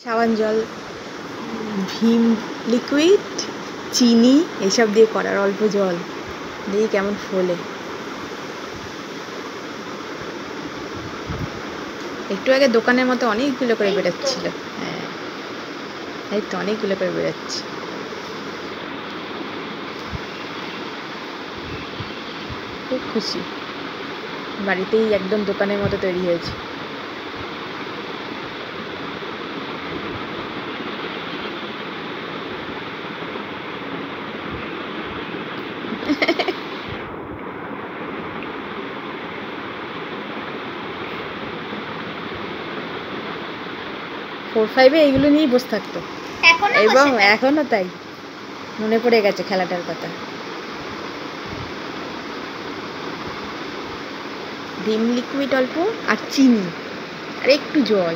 সাবান জল, ভিম লিকুইড, চিনি এসব দিয়ে করার, অল্প জল দিয়ে কেমন ফোলে। একটু আগে দোকানের মতো অনেকগুলো করে বেরোচ্ছিল। হ্যাঁ, এই তো অনেকগুলো করে বেরোচ্ছে। খুব খুশি, বাড়িতেই একদম দোকানের মতো তৈরি হয়েছে। ফোর ফাইভে এইগুলো নিয়েই বসে থাকতো এবং এখনো তাই। মনে পড়ে গেছে খেলাটার কথা। ভিম লিকুইড অল্প আর চিনি আর একটু জল।